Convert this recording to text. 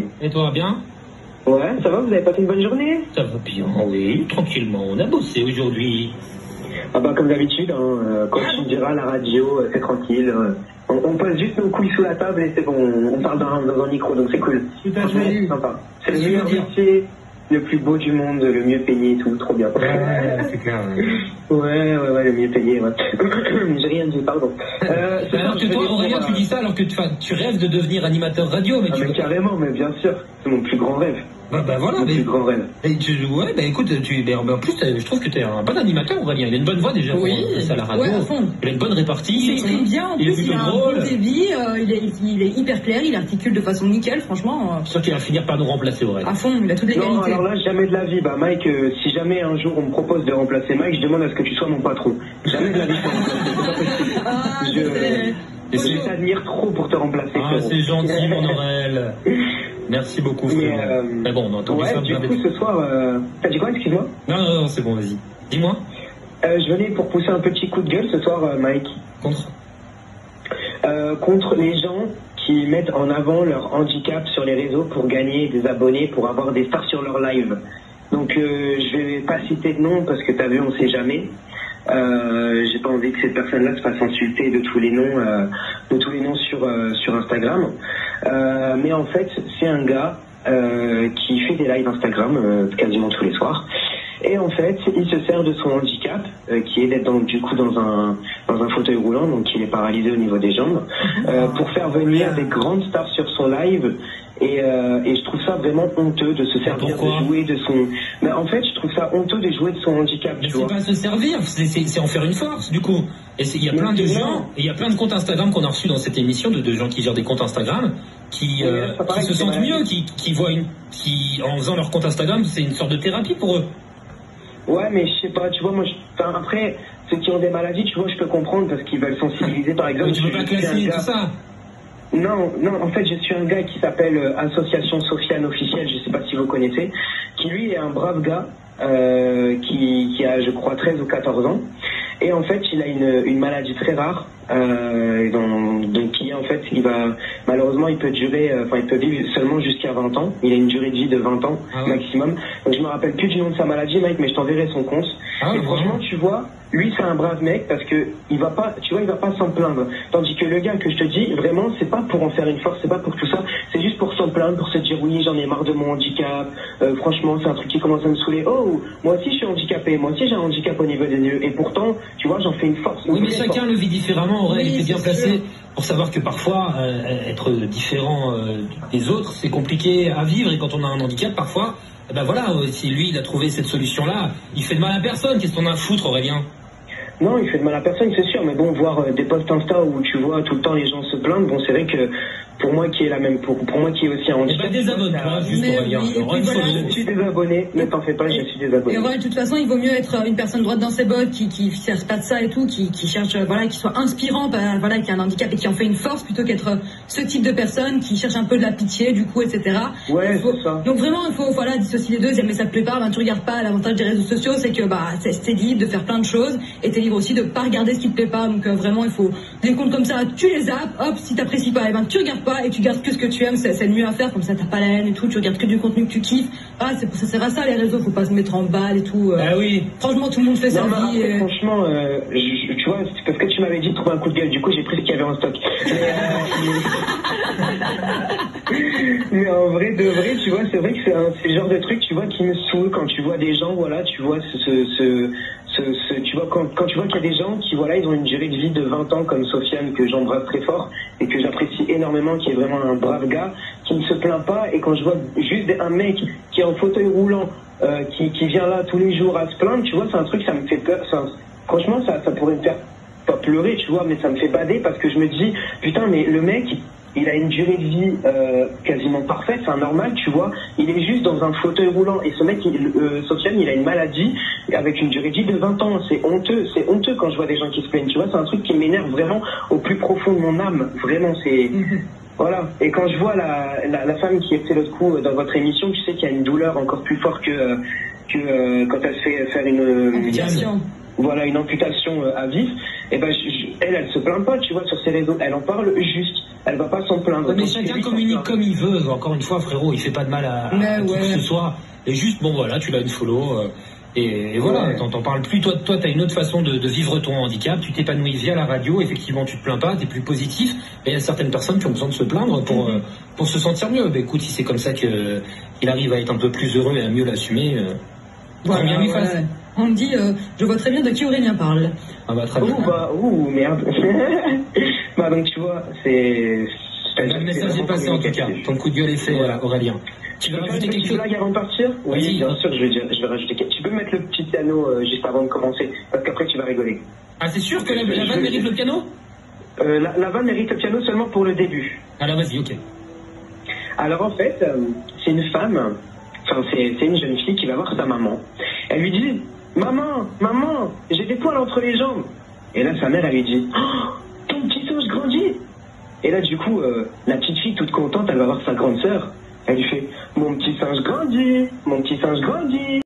Mike. Et toi, bien? Ouais, ça va, vous avez passé une bonne journée? Ça va bien, oui, tranquillement. On a bossé aujourd'hui. Ah bah comme d'habitude, hein, quand tu me diras à la radio, c'est tranquille. On pose juste nos couilles sous la table et c'est bon, on parle dans un micro, donc c'est cool. Tout à Franchement, fait. c'est sympa. C'est le meilleur métier, le plus beau du monde, le mieux payé et tout, trop bien. Ouais, c'est clair. Ouais, le mieux payé, ouais. J'ai rien dit, pardon. Alors que toi, Aurélien, tu dis ça alors que tu rêves de devenir animateur radio, mais mais carrément, mais bien sûr, c'est mon plus grand rêve. Bah voilà, Mon plus grand rêve. Et ouais, bah écoute, en plus, je trouve que t'es un bon animateur, Aurélien. Il a une bonne voix déjà pour passer à la radio. Ouais, à fond. Il a une bonne répartie. Il s'exprime bien, en plus, il a un drôle. bon débit, il est hyper clair, il articule de façon nickel, franchement. Je suis sûr qu'il va finir par nous remplacer, Aurélien. À fond, il a toutes les qualités. Non, alors là, jamais de la vie. Bah Mike, si jamais un jour on me propose de remplacer Mike, je demande à ce que tu sois mon patron. Jamais de la vie. Je t'admire trop pour te remplacer. Ah, c'est gentil, mon Aurel. Merci beaucoup, frère. Mais bon, on a entendu ça. Du coup, ce soir, t'as dit quoi, excuse-moi? Non, c'est bon, vas-y. Dis-moi. Je venais pour pousser un petit coup de gueule ce soir, Mike. Contre les gens qui mettent en avant leur handicap sur les réseaux pour gagner des abonnés, pour avoir des stars sur leur live. Donc, je vais pas citer de nom parce que t'as vu, on sait jamais. J'ai pas envie que cette personne-là se fasse insulter de tous les noms sur Instagram. Mais en fait, c'est un gars qui fait des lives Instagram quasiment tous les soirs. Et en fait, il se sert de son handicap, qui est d'être dans un fauteuil roulant, donc il est paralysé au niveau des jambes, pour faire venir des grandes stars sur son live. Et je trouve ça vraiment honteux de se servir, de jouer de son... Mais en fait, je trouve ça honteux de jouer de son handicap, tu vois. C'est pas se servir, c'est en faire une force, du coup. Et il y a plein de gens, et il y a plein de comptes Instagram qu'on a reçus dans cette émission, de gens qui gèrent des comptes Instagram, qui se sentent mieux, qui voient en faisant leur compte Instagram, c'est une sorte de thérapie pour eux. Ouais, mais je sais pas, tu vois, moi, après, ceux qui ont des maladies, tu vois, je peux comprendre parce qu'ils veulent sensibiliser, par exemple. Mais tu veux pas classer tout ça? Non, en fait, je suis un gars qui s'appelle Association Sofiane Officielle, je sais pas si vous connaissez, qui lui est un brave gars, qui a, je crois, 13 ou 14 ans. Et en fait, il a une maladie très rare, donc qui en fait, malheureusement, il peut vivre seulement jusqu'à 20 ans. Il a une durée de vie de 20 ans maximum. Donc je me rappelle plus du nom de sa maladie, Mike, mais je t'enverrai son compte. Et franchement, tu vois, lui, c'est un brave mec parce que il va pas s'en plaindre. Tandis que le gars que je te dis, vraiment, c'est pas pour en faire une force, c'est pas pour tout ça, c'est juste pour s'en plaindre, pour se dire oui, j'en ai marre de mon handicap. Franchement, c'est un truc qui commence à me saouler. Oh, moi aussi, je suis handicapé. Moi aussi, j'ai un handicap au niveau des yeux. Et pourtant, tu vois, j'en fais une force. Oui, mais chacun le vit différemment. Aurélien était bien placé pour savoir que parfois, être différent des autres, c'est compliqué à vivre. Et quand on a un handicap, parfois, ben voilà, si lui, il a trouvé cette solution-là, il fait de mal à personne. Qu'est-ce qu'on a à foutre, Aurélien? Non, il fait de mal à personne, c'est sûr, mais bon, voir des posts Insta où tu vois tout le temps les gens se plaindre, bon, c'est vrai que pour moi qui est aussi un handicap... désabonne-toi, juste Aurélien. Je suis désabonné, ne t'en fais pas, je suis désabonné. Et voilà, de toute façon, il vaut mieux être une personne droite dans ses bottes, qui cherche pas de ça et tout, qui cherche, qui soit inspirant, qui a un handicap et qui en fait une force, plutôt qu'être ce type de personne qui cherche un peu de la pitié, du coup, etc. Ouais, c'est ça. Donc vraiment, il faut, dissocier les deux, mais ça te plaît pas, tu regardes pas. L'avantage des réseaux sociaux, c'est que, c'est libre de faire plein de choses, et t'es libre aussi de pas regarder ce qui te plaît pas. Donc vraiment, il faut des comptes comme ça, tu les zappes, hop, si t'apprécies pas, tu regardes pas et tu gardes que ce que tu aimes, c'est le mieux à faire, comme ça t'as pas la haine et tout, tu regardes que du contenu que tu kiffes. Ça sert à ça les réseaux, faut pas se mettre en balle et tout. Oui. Franchement, tout le monde fait sa vie. Franchement, tu vois, c'est parce que tu m'avais dit de trouver un coup de gueule, du coup j'ai pris ce qu'il y avait en stock. Mais en vrai de vrai, tu vois, c'est vrai que c'est le genre de truc, tu vois, qui me saoule quand tu vois des gens, voilà, tu vois, tu vois, quand tu vois qu'il y a des gens qui, voilà, ils ont une durée de vie de 20 ans comme Sofiane, que j'embrasse très fort et que j'apprécie énormément, qui est vraiment un brave gars, qui ne se plaint pas, et quand je vois juste un mec qui est en fauteuil roulant, qui vient là tous les jours à se plaindre, tu vois, c'est un truc, ça me fait peur, franchement, ça pourrait me faire pas pleurer, tu vois, mais ça me fait bader parce que je me dis, putain, mais le mec, il a une durée de vie quasiment parfaite, c'est un normal, tu vois. Il est juste dans un fauteuil roulant. Et ce mec, Sofiane, il a une maladie avec une durée de vie de 20 ans. C'est honteux quand je vois des gens qui se plaignent, tu vois. C'est un truc qui m'énerve vraiment au plus profond de mon âme. Vraiment, c'est... Voilà. Et quand je vois la femme qui était l'autre coup dans votre émission, tu sais qu'il y a une douleur encore plus forte que quand elle se fait faire une... Amputation. voilà, une amputation à vif, et ben elle se plaint pas, tu vois, sur ses réseaux, elle en parle juste, elle va pas s'en plaindre. Ouais, mais chacun communique comme il veut, encore une fois frérot, il fait pas de mal à qui que ce soit, et juste bon voilà, tu l'as une follow, et voilà, t'en parles plus, toi t'as une autre façon de vivre ton handicap, tu t'épanouis via la radio, effectivement tu te plains pas, t'es plus positif, et il y a certaines personnes qui ont besoin de se plaindre pour se sentir mieux. Ben écoute, si c'est comme ça qu'il arrive à être un peu plus heureux et à mieux l'assumer, voilà, bien lui fasse. On me dit, je vois très bien de qui Aurélien parle. Ah bah très bien. Merde. Bah donc tu vois, c'est... Le message est passé en tout cas, ton coup de gueule est fait, Aurélien. Tu veux rajouter quelque chose avant de partir? Oui, bien sûr, je vais rajouter quelque chose. Tu peux mettre le petit piano juste avant de commencer, parce qu'après tu vas rigoler. Ah, c'est sûr que la vanne mérite le piano? La vanne mérite le piano seulement pour le début. Alors vas-y, ok. Alors en fait, c'est une femme, enfin c'est une jeune fille qui va voir sa maman. Elle lui dit, maman, j'ai des poils entre les jambes. Et là sa mère elle lui dit, oh, ton petit singe grandit. Et là du coup, la petite fille toute contente, elle va voir sa grande sœur. Elle lui fait, mon petit singe grandit.